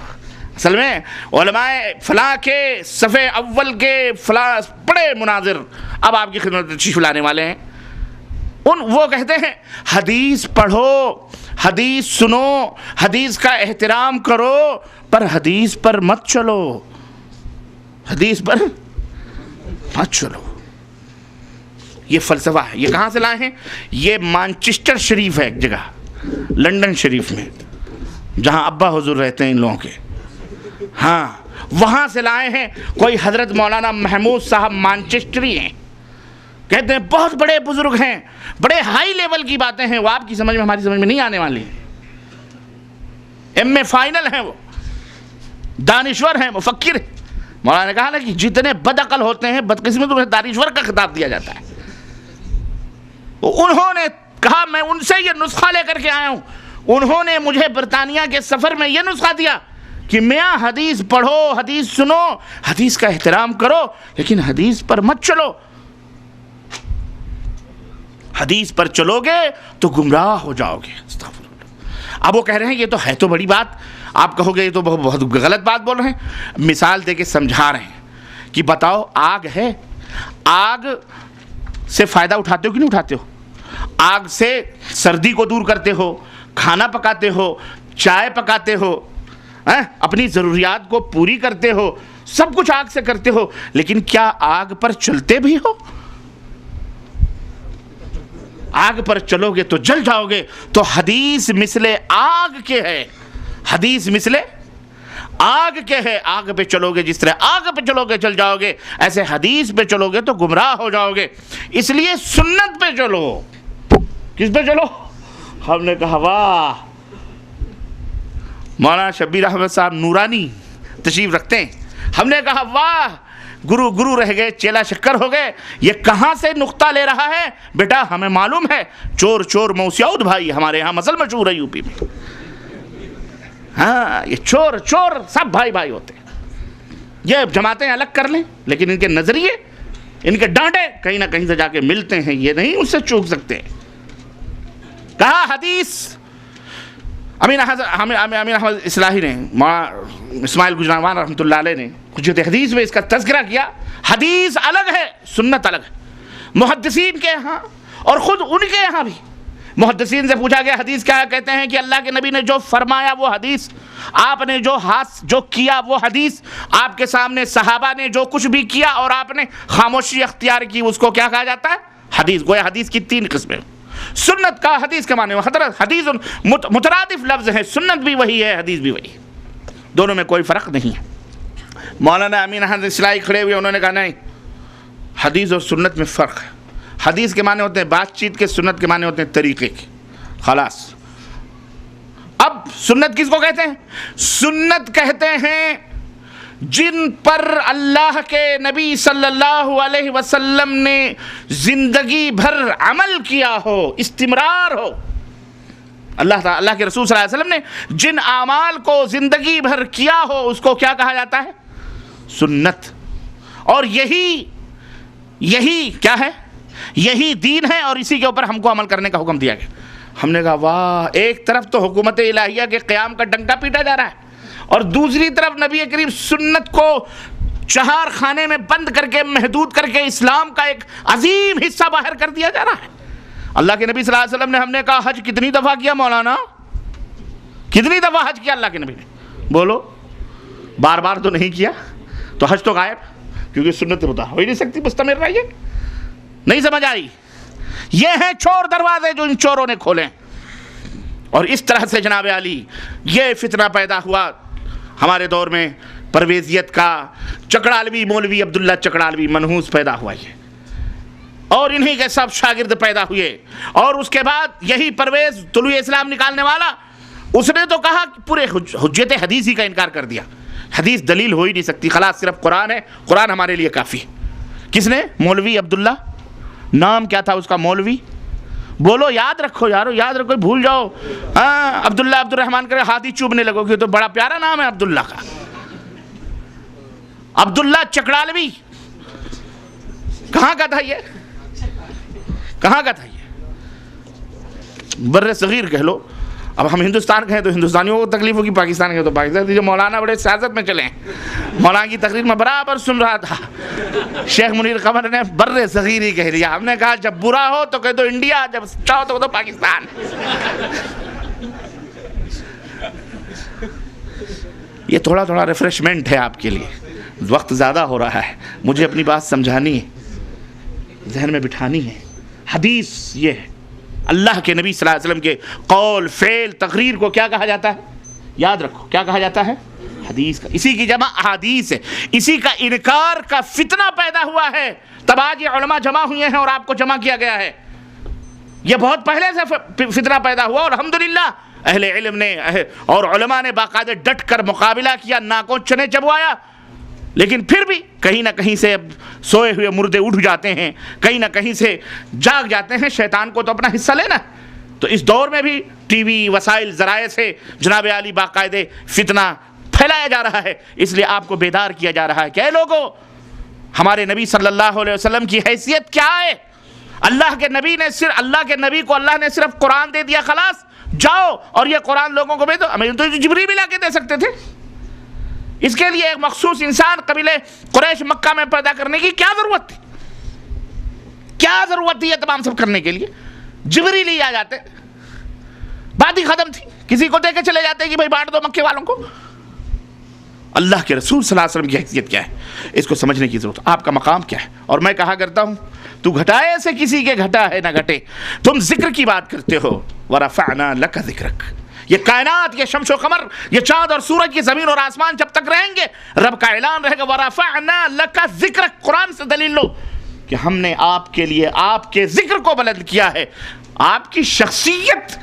اصل میں علماء فلاں کے صفحے اول کے فلاں بڑے مناظر اب آپ کی خدمت میں تشریف لانے والے ہیں. وہ کہتے ہیں حدیث پڑھو، حدیث سنو، حدیث کا احترام کرو، پر حدیث پر مت چلو. حدیث پر مت چلو. یہ فلسفہ ہے. یہ کہاں سے لائے ہیں؟ یہ مانچسٹر شریف ہے ایک جگہ، لنڈن شریف میں، جہاں ابا حضور رہتے ہیں ان لوگوں کے. ہاں وہاں سے لائے ہیں. کوئی حضرت مولانا محمود صاحب مانچسٹری ہیں، کہتے ہیں بہت بڑے بزرگ ہیں، بڑے ہائی لیول کی باتیں ہیں، وہ آپ کی سمجھ میں ہماری سمجھ میں نہیں آنے والی. ایم اے فائنل ہیں، وہ دانشور ہیں، مفکر ہیں. مولانا نے کہا نا کہ جتنے بد عقل ہوتے ہیں بدقسمت انہیں دانشور کا خطاب دیا جاتا ہے. انہوں نے کہا میں ان سے یہ نسخہ لے کر کے آیا ہوں. انہوں نے مجھے برطانیہ کے سفر میں یہ نسخہ دیا کہ میاں حدیث پڑھو، حدیث سنو، حدیث کا احترام کرو، لیکن حدیث پر مت چلو. حدیث پر چلو گے تو گمراہ ہو جاؤ گے. اب وہ کہہ رہے ہیں یہ تو ہے تو بڑی بات. آپ کہو گے یہ تو بہت غلط بات بول رہے ہیں. مثال دے کے سمجھا رہے ہیں کہ بتاؤ آگ ہے، آگ سے فائدہ اٹھاتے ہو کہ نہیں اٹھاتے ہو؟ آگ سے سردی کو دور کرتے ہو، کھانا پکاتے ہو، چائے پکاتے ہو، اپنی ضروریات کو پوری کرتے ہو، سب کچھ آگ سے کرتے ہو. لیکن کیا آگ پر چلتے بھی ہو؟ آگ پر چلو گے تو جل جاؤ گے. تو حدیث مثل آگ کے ہے، حدیث مثل آگ کے ہے. آگ پہ چلو گے، جس طرح آگ پہ چلو گے جل جاؤ گے، ایسے حدیث پہ چلو گے تو گمراہ ہو جاؤ گے. اس لیے سنت پہ چلو. کس پہ چلو؟ ہم نے کہا واہ، مولانا شبیر احمد صاحب نورانی تشریف رکھتے ہیں. ہم نے کہا واہ، گرو رہ گئے، چیلا شکر ہو گئے. یہ کہاں سے نقطہ لے رہا ہے؟ بیٹا ہمیں معلوم ہے، چور موسیعود بھائی ہمارے یہاں مسل مشہور ہے یوپی میں. ہاں یہ چور سب بھائی ہوتے ہیں. یہ جماعتیں الگ کر لیں لیکن ان کے نظریے، ان کے ڈانٹے کہیں نہ کہیں سے جا کے ملتے ہیں. یہ نہیں اس سے چوک سکتے. کہا حدیث. امین احمد اصلاحی نے، اسماعیل گجرانوان رحمۃ اللہ علیہ نے حجت حدیث میں اس کا تذکرہ کیا. حدیث الگ ہے، سنت الگ ہے. محدثین کے یہاں اور خود ان کے یہاں بھی محدثین سے پوچھا گیا حدیث کیا ہے؟ کہتے ہیں کہ اللہ کے نبی نے جو فرمایا وہ حدیث، آپ نے جو کیا وہ حدیث، آپ کے سامنے صحابہ نے جو کچھ بھی کیا اور آپ نے خاموشی اختیار کی، اس کو کیا کہا جاتا ہے؟ حدیث. گویا حدیث کی 3 قسمیں. سنت کا حدیث کے معنی حدیث مترادف لفظ ہے. سنت بھی وہی ہے، حدیث بھی وہی ہے. دونوں میں کوئی فرق نہیں ہے. مولانا امین احمد اصلاحی کھڑے ہوئے، انہوں نے کہا نہیں، حدیث اور سنت میں فرق ہے. حدیث کے معنی ہوتے ہیں بات چیت کے، سنت کے معنی ہوتے ہیں طریقے کے. خلاص. اب سنت کس کو کہتے ہیں؟ سنت کہتے ہیں جن پر اللہ کے نبی صلی اللہ علیہ وسلم نے زندگی بھر عمل کیا ہو، استمرار ہو. اللہ کے رسول صلی اللہ علیہ وسلم نے جن اعمال کو زندگی بھر کیا ہو اس کو کیا کہا جاتا ہے؟ سنت. اور یہی کیا ہے؟ یہی دین ہے، اور اسی کے اوپر ہم کو عمل کرنے کا حکم دیا گیا. ہم نے کہا واہ، ایک طرف تو حکومت الہیہ کے قیام کا ڈنکا پیٹا جا رہا ہے، اور دوسری طرف نبی کریم سنت کو چہار خانے میں بند کر کے، محدود کر کے اسلام کا ایک عظیم حصہ باہر کر دیا جا رہا ہے. اللہ کے نبی صلی اللہ علیہ وسلم نے، ہم نے کہا حج کتنی دفعہ کیا مولانا؟ کتنی دفعہ حج کیا اللہ کے نبی نے؟ بولو. بار بار تو نہیں کیا، تو حج تو غائب، کیونکہ سنت ہوتا ہو ہی نہیں سکتی مستمر رہیے. نہیں سمجھ آئی؟ یہ ہیں چور دروازے جو ان چوروں نے کھولے. اور اس طرح سے جناب علی یہ فتنہ پیدا ہوا ہمارے دور میں، پرویزیت کا. چکڑالوی مولوی عبداللہ چکڑالوی منحوس پیدا ہوا یہ، اور انہی کے سب شاگرد پیدا ہوئے. اور اس کے بعد یہی پرویز طلوع اسلام نکالنے والا، اس نے تو کہا کہ پورے حجت حدیث ہی کا انکار کر دیا. حدیث دلیل ہو ہی نہیں سکتی، خلاص صرف قرآن ہے، قرآن ہمارے لیے کافی. کس نے؟ مولوی عبداللہ. نام کیا تھا اس کا؟ مولوی. بولو، یاد رکھو یارو، یاد رکھو، بھول جاؤ. عبداللہ عبد الرحمن کرے ہاتھی چوبنے لگو گے، تو بڑا پیارا نام ہے عبداللہ کا. عبداللہ چکڑالوی کہاں کا تھا یہ؟ کہاں کا تھا یہ؟ بر صغیر کہہ لو. اب ہم ہندوستان کہیں تو ہندوستانیوں کو تکلیف ہوگی، پاکستان کہیں تو پاکستان. جو مولانا بڑے سیاست میں چلے ہیں، مولانا کی تقریر میں برابر سن رہا تھا، شیخ منیر قمر نے بر صغیر ہی کہہ دیا. ہم نے کہا جب برا ہو تو کہہ دو انڈیا، جب چاہو تو کہہ دو پاکستان. یہ تھوڑا تھوڑا ریفریشمنٹ ہے آپ کے لیے. وقت زیادہ ہو رہا ہے، مجھے اپنی بات سمجھانی ہے، ذہن میں بٹھانی ہے. حدیث یہ ہے، اللہ کے نبی صلی اللہ علیہ وسلم کے قول، فعل، تقریر کو کیا کہا جاتا ہے؟ یاد رکھو، کیا کہا جاتا ہے؟ حدیث کا. اسی کی جمع احادیث ہے. اسی کا انکار کا فتنہ پیدا ہوا ہے، تب آج یہ علماء جمع ہوئے ہیں اور آپ کو جمع کیا گیا ہے. یہ بہت پہلے سے فتنہ پیدا ہوا، اور الحمدللہ اہل علم نے اور علماء نے باقاعدہ ڈٹ کر مقابلہ کیا، ناکوں چنے چبوایا. لیکن پھر بھی کہیں نہ کہیں سے اب سوئے ہوئے مردے اٹھ جاتے ہیں، کہیں نہ کہیں سے جاگ جاتے ہیں. شیطان کو تو اپنا حصہ لینا. تو اس دور میں بھی ٹی وی، وسائل، ذرائع سے جناب عالی باقاعدے فتنہ پھیلایا جا رہا ہے. اس لیے آپ کو بیدار کیا جا رہا ہے کہ اے لوگوں، ہمارے نبی صلی اللہ علیہ وسلم کی حیثیت کیا ہے؟ اللہ کے نبی کو اللہ نے صرف قرآن دے دیا، خلاص جاؤ اور یہ قرآن لوگوں کو بھیجو. ہمیں تو جبریل بھی لا کے دے سکتے تھے. اس کے لیے ایک مخصوص انسان قبیلے قریش مکہ میں پیدا کرنے کی کیا ضرورت تھی؟ کیا ضرورت تھی یہ تمام سب کرنے کے لیے؟ جبریل ہی آ جاتے، بات ہی ختم تھی. کسی کو دے کے چلے جاتے کہ بھائی بانٹ دو مکے والوں کو. اللہ کے رسول صلی اللہ علیہ وسلم کی حیثیت کیا ہے، اس کو سمجھنے کی ضرورت. آپ کا مقام کیا ہے؟ اور میں کہا کرتا ہوں، تو گھٹائے سے کسی کے گھٹا ہے نہ گھٹے. تم ذکر کی بات کرتے ہو، وَرَفَعْنَا لَكَ ذِكْرَكَ. یہ کائنات، یہ شمس و قمر، یہ چاند اور سورج، یہ زمین اور آسمان جب تک رہیں گے، رب کا اعلان رہے گا وَرَفَعْنَا لَكَ ذِكْرَكَ. قرآن سے دلیل لو کہ ہم نے آپ کے لیے آپ کے ذکر کو بلند کیا ہے. آپ کی شخصیت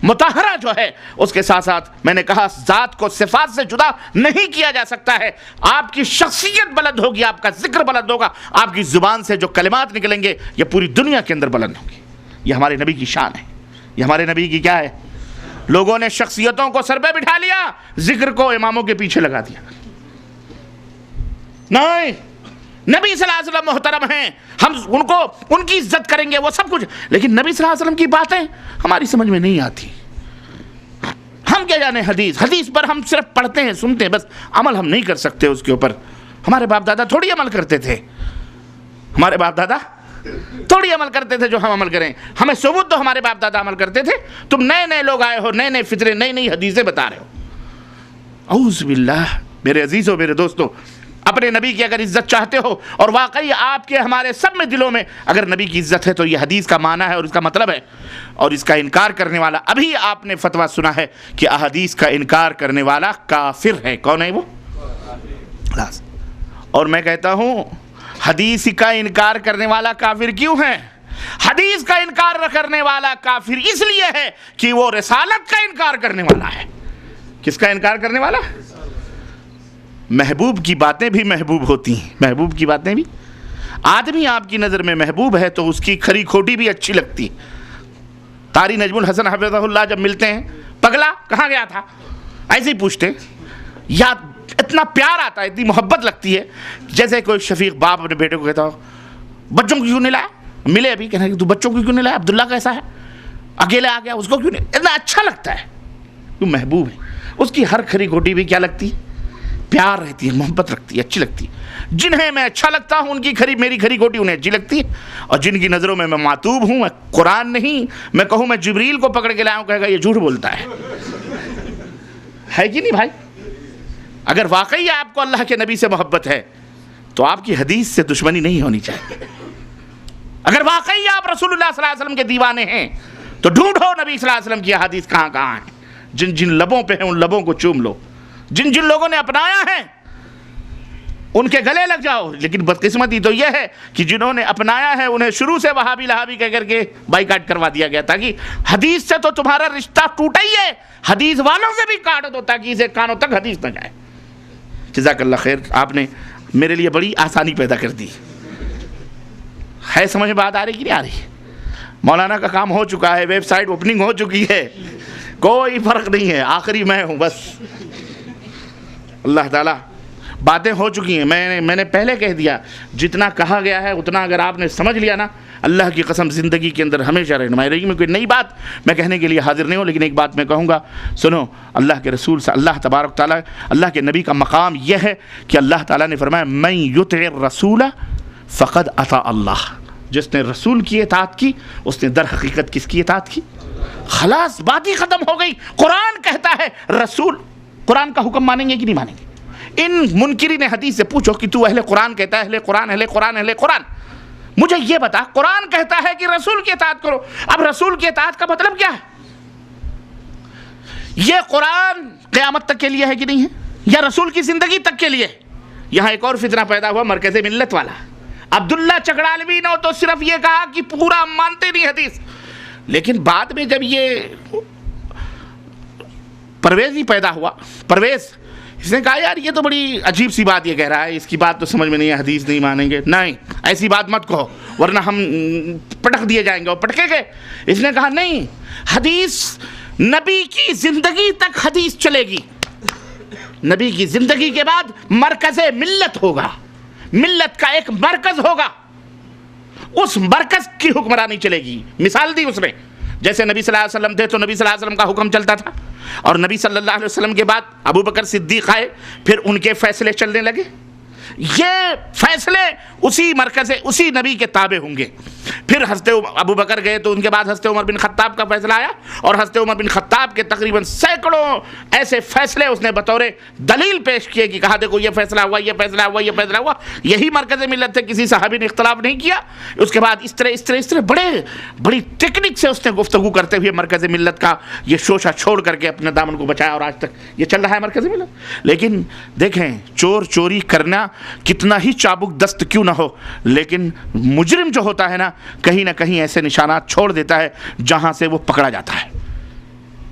مطہرہ جو ہے، اس کے ساتھ ساتھ میں نے کہا ذات کو صفات سے جدا نہیں کیا جا سکتا ہے. آپ کی شخصیت بلند ہوگی، آپ کا ذکر بلند ہوگا، آپ کی زبان سے جو کلمات نکلیں گے یہ پوری دنیا کے اندر بلند ہوں گے. یہ ہمارے نبی کی شان ہے. یہ ہمارے نبی کی کیا ہے؟ لوگوں نے شخصیتوں کو سر پہ بٹھا لیا، ذکر کو اماموں کے پیچھے لگا دیا. نہیں، نبی صلی اللہ علیہ وسلم محترم ہیں، ہم ان کی عزت کریں گے، وہ سب کچھ. لیکن نبی صلی اللہ علیہ وسلم کی باتیں ہماری سمجھ میں نہیں آتی. ہم کیا جانے حدیث پر ہم صرف پڑھتے ہیں، سنتے ہیں، بس عمل ہم نہیں کر سکتے اس کے اوپر. ہمارے باپ دادا تھوڑی عمل کرتے تھے، ہمارے باپ دادا تھوڑی عمل کرتے تھے جو ہم عمل کریں. ہمیں ثبوت تو ہمارے باپ دادا عمل کرتے تھے. تم نئے لوگ آئے ہو، نئے فطرے، نئی حدیثیں بتا رہے ہو. اعوذ باللہ. میرے عزیزوں، میرے دوستوں، اپنے نبی کی اگر عزت چاہتے ہو، اور واقعی آپ کے ہمارے سب میں دلوں میں اگر نبی کی عزت ہے، تو یہ حدیث کا معنی ہے اور اس کا مطلب ہے. اور اس کا انکار کرنے والا، ابھی آپ نے فتویٰ سنا ہے کہ احادیث کا انکار کرنے والا کافر ہے. کون ہے وہ؟ خلاص. اور میں کہتا ہوں حدیث کا انکار کرنے والا کافر کیوں ہے؟ حدیث کا انکار کرنے والا کافر اس لیے ہے کہ وہ رسالت کا انکار کرنے والا ہے. کس کا انکار کرنے والا؟ محبوب کی باتیں بھی محبوب ہوتی ہیں. محبوب کی باتیں بھی. آدمی آپ کی نظر میں محبوب ہے تو اس کی کھری کھوٹی بھی اچھی لگتی. قاری نجم الحسن حفظہ اللہ جب ملتے ہیں، پگلا کہاں گیا تھا ایسے ہی پوچھتے، یا اتنا پیار آتا ہے، اتنی محبت لگتی ہے، جیسے کوئی شفیق باپ اپنے بیٹے کو کہتا ہو بچوں کو کیوں نہیں لایا؟ ملے ابھی کہنا کہ تو بچوں کو کیوں نہیں لایا؟ عبداللہ کیسا ہے، اکیلے آ گیا، اس کو کیوں نہیں؟ اتنا اچھا لگتا ہے، کیوں؟ محبوب ہے. اس کی ہر کھری کھوٹی بھی کیا لگتی ہے؟ پیار رہتی ہے، محبت رکھتی ہے، اچھی لگتی ہے. جنہیں میں اچھا لگتا ہوں ان کی میری کھری کھوٹی انہیں اچھی لگتی ہے. اور جن کی نظروں میں معتوب ہوں، میں قرآن نہیں، میں کہوں میں جبریل کو پکڑ کے لایا ہوں، کہے گا یہ جھوٹ بولتا ہے کہ نہیں بھائی؟ اگر واقعی آپ کو اللہ کے نبی سے محبت ہے تو آپ کی حدیث سے دشمنی نہیں ہونی چاہیے. اگر واقعی آپ رسول اللہ صلی اللہ علیہ وسلم کے دیوانے ہیں تو ڈھونڈو نبی صلی اللہ علیہ وسلم کی حدیث کہاں کہاں ہیں. جن لبوں پہ ہیں ان لبوں کو چوم لو. جن لوگوں نے اپنایا ہے ان کے گلے لگ جاؤ. لیکن بدقسمتی تو یہ ہے کہ جنہوں نے اپنایا ہے انہیں شروع سے وہابی لہابی کہہ کر کے بائیکاٹ کروا دیا گیا، تاکہ حدیث سے تو تمہارا رشتہ ٹوٹا ہی ہے، حدیث والوں سے بھی کاٹ دو تاکہ اسے کانوں تک حدیث نہ جائے. جزاک اللہ خیر، آپ نے میرے لیے بڑی آسانی پیدا کر دی ہے. سمجھ میں بات آ رہی کہ نہیں آ رہی؟ مولانا کا کام ہو چکا ہے، ویب سائٹ اوپننگ ہو چکی ہے، کوئی فرق نہیں ہے، آخری میں ہوں بس. اللہ تعالیٰ باتیں ہو چکی ہیں، میں نے پہلے کہہ دیا، جتنا کہا گیا ہے اتنا اگر آپ نے سمجھ لیا نا، اللہ کی قسم زندگی کے اندر ہمیشہ رہنمائی رہے گی. میں کوئی نئی بات میں کہنے کے لیے حاضر نہیں ہوں، لیکن ایک بات میں کہوں گا، سنو. اللہ کے رسول سے اللہ تبارک تعالیٰ، اللہ کے نبی کا مقام یہ ہے کہ اللہ تعالیٰ نے فرمایا من یطع الرسول فقد اطاع اللہ. جس نے رسول کی اطاعت کی اس نے در حقیقت کس کی اطاعت کی؟ خلاص بات ہی ختم ہو گئی. قرآن کہتا ہے، رسول قرآن کا حکم مانیں گے کہ نہیں مانیں گے؟ ان منکرین حدیث سے پوچھو کہ تو اہل قرآن کہتا ہے، اہل قرآن اہل قرآن اہل قرآن، مجھے یہ بتا، قرآن کہتا ہے کہ رسول کی اطاعت کرو. اب رسول کی اطاعت کا مطلب کیا ہے؟ یہ قرآن قیامت تک کے لیے ہے کہ نہیں ہے، یا رسول کی زندگی تک کے لیے؟ یہاں ایک اور فتنہ پیدا ہوا مرکز ملت والا. عبداللہ چکڑالوی نے تو صرف یہ کہا کہ پورا مانتے نہیں حدیث، لیکن بعد میں جب یہ پرویز ہی پیدا ہوا، پرویز، اس نے کہا یار یہ تو بڑی عجیب سی بات یہ کہہ رہا ہے، اس کی بات تو سمجھ میں نہیں ہے، حدیث نہیں مانیں گے. نہیں، ایسی بات مت کہو ورنہ ہم پٹک دیے جائیں گے. اور پٹکے گئے. اس نے کہا نہیں، حدیث نبی کی زندگی تک حدیث چلے گی، نبی کی زندگی کے بعد مرکز ملت ہوگا، ملت کا ایک مرکز ہوگا، اس مرکز کی حکمرانی چلے گی. مثال دی اس نے، جیسے نبی صلی اللہ علیہ وسلم تھے تو نبی صلی اللہ علیہ وسلم کا حکم چلتا تھا، اور نبی صلی اللہ علیہ وسلم کے بعد ابو بکر صدیق آئے، پھر ان کے فیصلے چلنے لگے. یہ فیصلے اسی مرکز اسی نبی کے تابع ہوں گے. پھر حضرت ابو بکر گئے تو ان کے بعد حضرت عمر بن خطاب کا فیصلہ آیا، اور حضرت عمر بن خطاب کے تقریباً سینکڑوں ایسے فیصلے اس نے بطور دلیل پیش کیے کہ کہا دیکھو یہ فیصلہ ہوا، یہ فیصلہ ہوا، یہ فیصلہ ہوا. یہی مرکز ملت ہے، کسی صحابی نے اختلاف نہیں کیا. اس کے بعد اس طرح بڑی ٹیکنک سے اس نے گفتگو کرتے ہوئے مرکز ملت کا یہ شوشہ چھوڑ کر کے اپنے دامن کو بچایا، اور آج تک یہ چل رہا ہے مرکز ملت. لیکن دیکھیں، چوری کرنا کتنا ہی چابک دست کیوں نہ ہو، لیکن مجرم جو ہوتا ہے نا، کہیں نہ کہیں ایسے نشانات چھوڑ دیتا ہے جہاں سے وہ پکڑا جاتا ہے.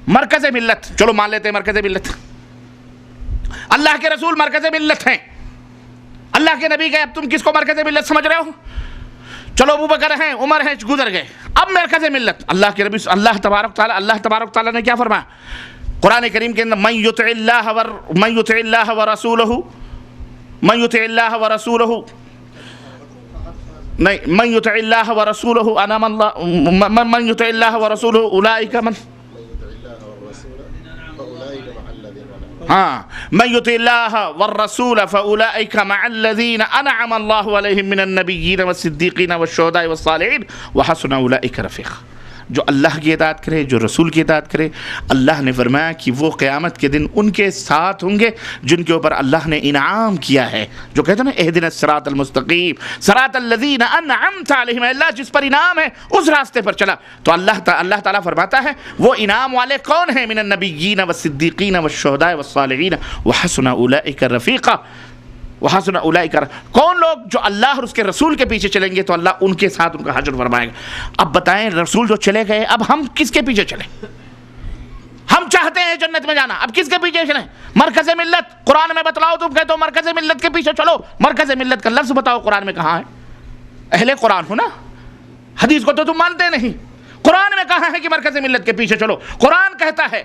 مرکز ملت، چلو مان لیتے ہیں مرکز ملت، اللہ کے رسول مرکز ملت ہیں، اللہ کے نبی گئے، اب تم کس کو مرکز ملت سمجھ رہے ہو؟ چلو ابو بکر ہیں، عمر ہیں، گزر گئے، اب مرکز ملت اللہ کے نبی. اللہ تبارک تعالیٰ نے کیا فرمایا قرآن کریم کے اندر؟ من یطع اللہ ورسولہ، من یطع اللہ ورسولہ، نہیں، من یطع اللہ ورسولہ انعم اللہ، من یطع اللہ ورسولہ اولئک من من یطع اللہ والرسول فاولئک مع الذین انعم اللہ علیہم من النبیین والصدیقین والشہداء والصالحین وحسن اولئک رفیقا. جو اللہ کی اطاعت کرے، جو رسول کی اطاعت کرے، اللہ نے فرمایا کہ وہ قیامت کے دن ان کے ساتھ ہوں گے جن کے اوپر اللہ نے انعام کیا ہے. جو کہتے ہیں نا اہدنا الصراط المستقیم صراط الذین انعمت علیہم، اللہ جس پر انعام ہے اس راستے پر چلا. تو اللہ تعالیٰ فرماتا ہے وہ انعام والے کون ہیں؟ من النبیین والصدیقین والشہداء والصالحین وحسن اولئک رفیقا. وحسن اولئک، کون لوگ جو اللہ اور اس کے رسول کے پیچھے چلیں گے تو اللہ ان کے ساتھ ان کا حشر فرمائے گا۔ اب بتائیں رسول جو چلے گئے، اب ہم کس کے پیچھے چلیں؟ ہم چاہتے ہیں جنت میں جانا، اب کس کے پیچھے چلیں؟ مرکز ملت، قرآن میں بتلاؤ، تم کہتے ہو مرکز ملت کے پیچھے چلو، مرکز ملت کا لفظ بتاؤ قرآن میں کہاں ہے؟ اہل قرآن ہو نا، حدیث کو تو تم مانتے نہیں، قرآن میں کہاں ہے کہ مرکز ملت کے پیچھے چلو؟ قرآن کہتا ہے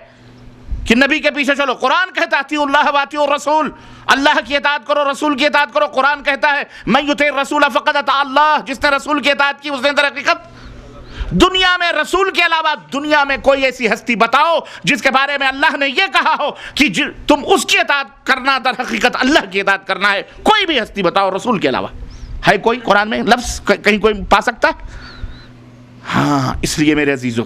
کہ نبی کے پیچھے چلو، قرآن کہتا ہے اطیعوا اللہ واطیعوا الرسول، اللہ کی اطاعت کرو، رسول کی اطاعت کرو۔ قرآن کہتا ہے من یطع الرسول فقد اطاع اللہ، جس نے رسول کی اطاعت کی اس نے در حقیقت دنیا میں رسول کے علاوہ دنیا میں کوئی ایسی ہستی بتاؤ جس کے بارے میں اللہ نے یہ کہا ہو کہ تم اس کی اطاعت کرنا، در حقیقت اللہ کی اطاعت کرنا ہے، کوئی بھی ہستی بتاؤ رسول کے علاوہ ہے کوئی قرآن میں لفظ کہیں کوئی پا سکتا ہے؟ ہاں، اس لیے میرے عزیزو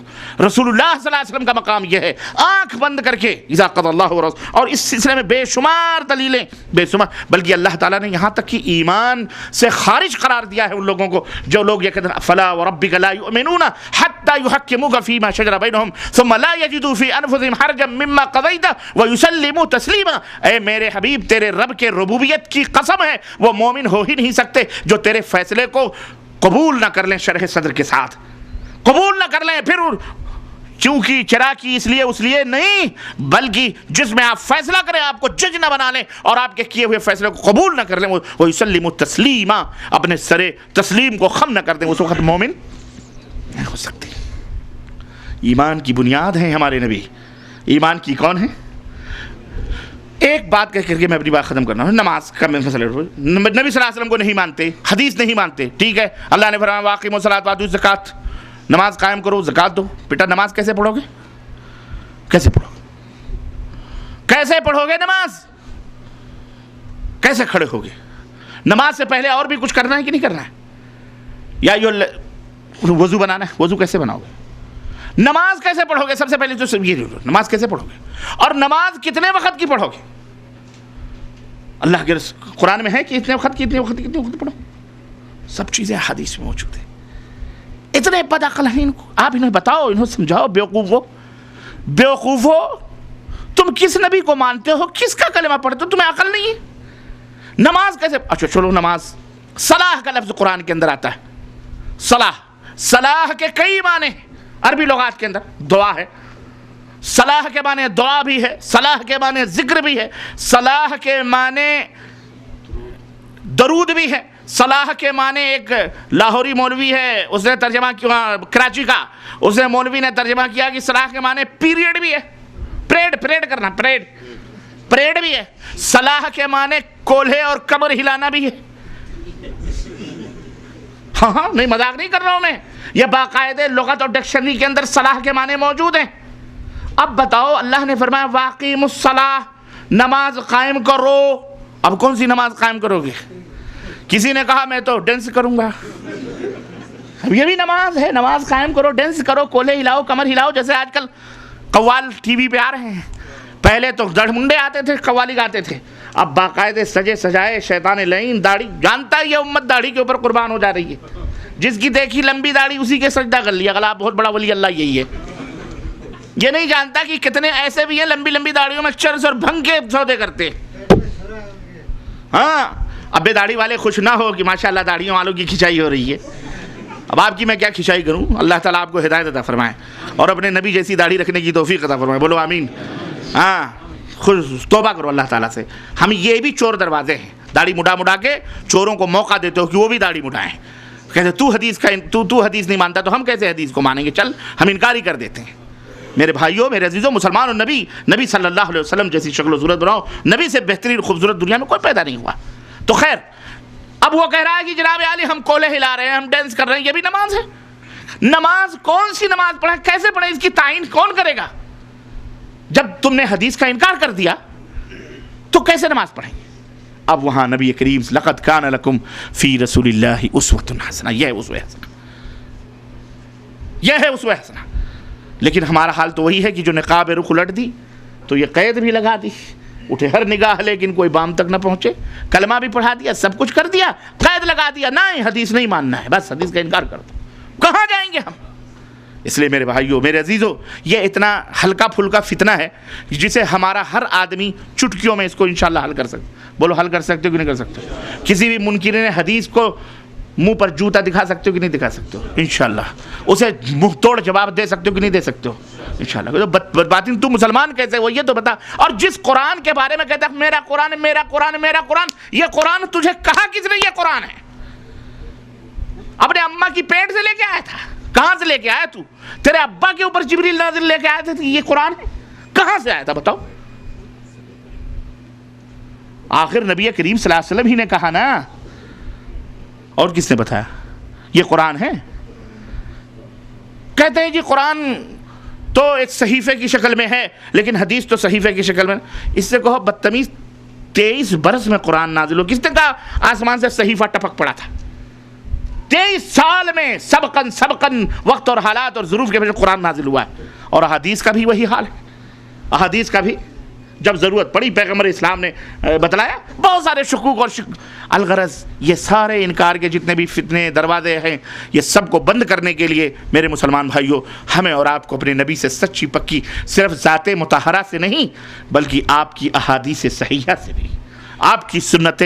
رسول اللہ صلی اللہ علیہ وسلم کا مقام یہ ہے، آنکھ بند کر کے اذا قضى اللہ ورسولہ، اور اس سلسلے میں بے شمار دلیلیں، بے شمار، بلکہ اللہ تعالیٰ نے یہاں تک کہ ایمان سے خارج قرار دیا ہے ان لوگوں کو جو لوگ یہ کہتے ہیں فلا وربک لا یؤمنون حتى يحكموك فيما شجر بينهم ثم لا يجدوا في انفسهم حرجا مما قضيت ويسلموا تسلیما۔ اے میرے حبیب، تیرے رب کے ربوبیت کی قسم ہے وہ مومن ہو ہی نہیں سکتے جو تیرے فیصلے کو قبول نہ کر لیں شرح صدر کے ساتھ، قبول نہ کر لیں، پھر چونکہ چراکی اس لیے نہیں، بلکہ جس میں آپ فیصلہ کریں آپ کو جج نہ بنا لیں اور آپ کے کیے ہوئے فیصلے کو قبول نہ کر لیں، وہ یسلم تسلیما، اپنے سرے تسلیم کو خم نہ کر دیں، اس وقت مومن نہیں ہو سکتے۔ ایمان کی بنیاد ہیں ہمارے نبی، ایمان کی کون ہے؟ ایک بات کہہ کر کے میں اپنی بات ختم کرنا ہوں، نماز کا مسئلہ، نبی صلی اللہ علیہ وسلم کو نہیں مانتے، حدیث نہیں مانتے، ٹھیک ہے، اللہ نے فرمایا واقیموا الصلاۃ وآتوا الزکوٰۃ، نماز قائم کرو، زکوٰۃ دو۔ بیٹا نماز کیسے پڑھو گے؟ کیسے پڑھو گے؟ کیسے پڑھو گے نماز؟ کیسے کھڑے ہوگے؟ نماز سے پہلے اور بھی کچھ کرنا ہے کہ نہیں کرنا ہے؟ یا وضو بنانا ہے، وضو کیسے بناؤ گے؟ نماز کیسے پڑھو گے؟ سب سے پہلے تو یہ نماز کیسے پڑھو گے اور نماز کتنے وقت کی پڑھو گے؟ اللہ کے قرآن میں ہے کہ اتنے وقت کی، اتنے وقت کی، اتنے وقت پڑھو، سب چیزیں حدیث میں موجود ہیں۔ اتنے بد عقل ہیں ان کو، آپ انہیں بتاؤ، انہیں سمجھاؤ، بیوقوفو تم کس نبی کو مانتے ہو، کس کا کلمہ پڑھتے ہو، تمہیں عقل نہیں ہے؟ نماز کیسے؟ اچھا چلو نماز، صلاح کا لفظ قرآن کے اندر آتا ہے، صلاح کے کئی معنی عربی لغات کے اندر، دعا ہے، صلاح کے معنی دعا بھی ہے، صلاح کے معنی ذکر بھی ہے، صلاح کے معنی درود بھی ہے، صلاح کے معنی ایک لاہوری مولوی ہے اس نے ترجمہ کیا، کراچی کا، اس نے مولوی نے ترجمہ کیا کہ صلاح کے معنی پیریڈ بھی ہے، پریڈ کرنا، پریڈ بھی ہے، صلاح کے معنی کولہے اور کمر ہلانا بھی ہے۔ ہاں نہیں مذاق نہیں کر رہا ہوں میں، یہ باقاعدہ لغت اور ڈکشنری کے اندر صلاح کے معنی موجود ہیں۔ اب بتاؤ اللہ نے فرمایا واقیموا الصلاۃ، نماز قائم کرو، اب کون سی نماز قائم کرو گے؟ کسی نے کہا میں تو ڈینس کروں گا، اب یہ بھی نماز ہے، نماز قائم کرو، ڈینس کرو، کولے ہلاؤ، کمر ہلاؤ، جیسے آج کل قوال ٹی وی پہ آ رہے ہیں، پہلے تو دڑ منڈے آتے تھے، قوالی گاتے تھے، اب باقاعدے سجے سجائے شیطان لعین، داڑھی، جانتا ہے یہ امت داڑھی کے اوپر قربان ہو جا رہی ہے، جس کی دیکھی لمبی داڑھی اسی کے سجدہ کر لیا، اگلا بہت بڑا ولی اللہ یہی ہے، یہ نہیں جانتا کہ کتنے ایسے بھی ہیں لمبی داڑھیوں میں چرس اور بھنگ کے سودے کرتے ہیں۔ ہاں اب بے داڑھی والے خوش نہ ہو کہ ماشاءاللہ داڑھیوں والوں کی کھچائی ہو رہی ہے، اب آپ کی میں کیا کھچائی کروں، اللہ تعالیٰ آپ کو ہدایت عطا فرمائے اور اپنے نبی جیسی داڑھی رکھنے کی توفیق عطا فرمائے، بولو آمین۔ ہاں توبہ کرو اللہ تعالیٰ سے، ہم یہ بھی چور دروازے ہیں، داڑھی مڈا کے چوروں کو موقع دیتے ہو کہ وہ بھی داڑھی مڈائیں، کہتے تو حدیث نہیں مانتا تو ہم کیسے حدیث کو مانیں گے، چل ہم انکار ہی کر دیتے ہیں۔ میرے بھائیوں، میرے عزیزوں، مسلمان اور نبی صلی اللہ علیہ وسلم جیسی شکل و صورت بناؤ، نبی سے بہترین خوبصورت دنیا میں کوئی پیدا نہیں ہوا۔ تو خیر اب وہ کہہ رہا ہے کہ جناب عالی ہم کولے ہلا رہے ہیں، ہم ڈینس کر رہے ہیں، یہ بھی نماز ہے؟ نماز کون سی نماز پڑھیں، کیسے پڑھیں، اس کی تعین کون کرے گا؟ جب تم نے حدیث کا انکار کر دیا تو کیسے نماز پڑھیں؟ اب وہاں نبی کریم لقد کان لکم فی رسول اللہ اسوۃ حسنہ، یہ ہے اسوہ حسنہ، یہ ہے اسوہ حسنہ۔ لیکن ہمارا حال تو وہی ہے کہ جو نقاب رخ الٹ دی تو یہ قید بھی لگا دی، اٹھے ہر نگاہ لیکن کوئی بام تک نہ پہنچے، کلمہ بھی پڑھا دیا، سب کچھ کر دیا، قید لگا دیا، نہیں حدیث نہیں ماننا ہے، بس حدیث کا انکار کر دو، کہاں جائیں گے ہم؟ اس لیے میرے بھائیوں، میرے عزیزوں، یہ اتنا ہلکا پھلکا فتنہ ہے جسے ہمارا ہر آدمی چٹکیوں میں اس کو انشاءاللہ حل کر سکتا ہے۔ بولو حل کر سکتے ہو کہ نہیں کر سکتے ہو؟ کسی بھی منکرین حدیث کو منہ پر جوتا دکھا سکتے ہو کہ نہیں دکھا سکتے ہو؟ انشاءاللہ اسے منہ توڑ جواب دے سکتے ہو کہ نہیں دے سکتے ہو؟ انشاءاللہ. باطن تو مسلمان کیسے وہ یہ تو بتا. اور جس قرآن کے بارے میں کہتا ہے میرا قرآن میرا قرآن میرا قرآن، یہ قرآن تجھے کہا کس نے یہ قرآن ہے؟ اپنے اماں کی پیٹ سے لے کے آیا تھا؟ کہاں سے لے کے آیا تو؟ تیرے ابا کے اوپر جبریل نازل لے کے آیا تھا یہ قرآن ہے؟ کہاں سے آیا تھا بتاؤ؟ آخر نبی کریم صلی اللہ علیہ وسلم ہی نے کہا نا، اور کس نے بتایا یہ قرآن ہے؟ کہتے ہیں جی قرآن تو ایک صحیفے کی شکل میں ہے لیکن حدیث تو صحیفے کی شکل میں. اس سے کہو بدتمیز 23 برس میں قرآن نازل ہو. کس نے کہا آسمان سے صحیفہ ٹپک پڑا تھا؟ 23 سال میں سبقن وقت اور حالات اور ظروف کے وجہ قرآن نازل ہوا ہے. اور احادیث کا بھی وہی حال ہے. احادیث کا بھی جب ضرورت پڑی پیغمبر اسلام نے بتلایا. بہت سارے شکوک اور الغرض یہ سارے انکار کے جتنے بھی فتنے دروازے ہیں یہ سب کو بند کرنے کے لیے میرے مسلمان بھائیوں ہمیں اور آپ کو اپنے نبی سے سچی پکی صرف ذات مطہرہ سے نہیں بلکہ آپ کی احادیث صحیحہ سے بھی، آپ کی سنت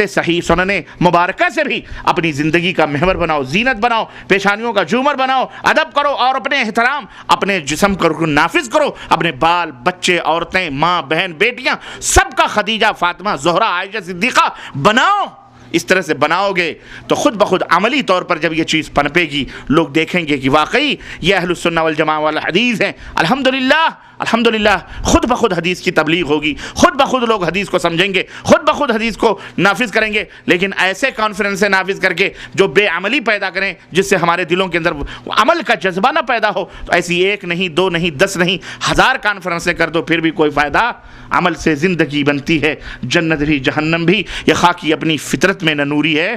صحیح سنن مبارکہ سے بھی اپنی زندگی کا محور بناؤ، زینت بناؤ، پیشانیوں کا جھومر بناؤ، ادب کرو اور اپنے احترام اپنے جسم کو نافذ کرو. اپنے بال بچے عورتیں ماں بہن بیٹیاں سب کا خدیجہ فاطمہ زہرا عائشہ صدیقہ بناؤ. اس طرح سے بناؤ گے تو خود بخود عملی طور پر جب یہ چیز پنپے گی لوگ دیکھیں گے کہ واقعی یہ اہل السنہ والجماعہ والحدیث ہیں. الحمدللہ خود بخود حدیث کی تبلیغ ہوگی، خود بخود لوگ حدیث کو سمجھیں گے، خود بخود حدیث کو نافذ کریں گے. لیکن ایسے کانفرنس سے نافذ کر کے جو بے عملی پیدا کریں جس سے ہمارے دلوں کے اندر عمل کا جذبہ نہ پیدا ہو، تو ایسی 1 نہیں 2 نہیں 10 نہیں 1000 کانفرنسیں کر دو پھر بھی کوئی فائدہ. عمل سے زندگی بنتی ہے، جنت بھی جہنم بھی. یہ خاکی اپنی فطرت میں نہ نوری ہے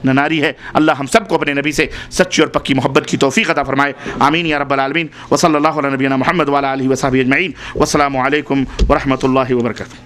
نہ ناری ہے. اللہ ہم سب کو اپنے نبی سے سچی اور پکی محبت کی توفیق عطا فرمائے. آمین یا رب العالمین. وصلی اللہ علی نبینا محمد وعلی آلہ وصحبہ اجمعین. والسلام علیکم ورحمۃ اللہ وبرکاتہ.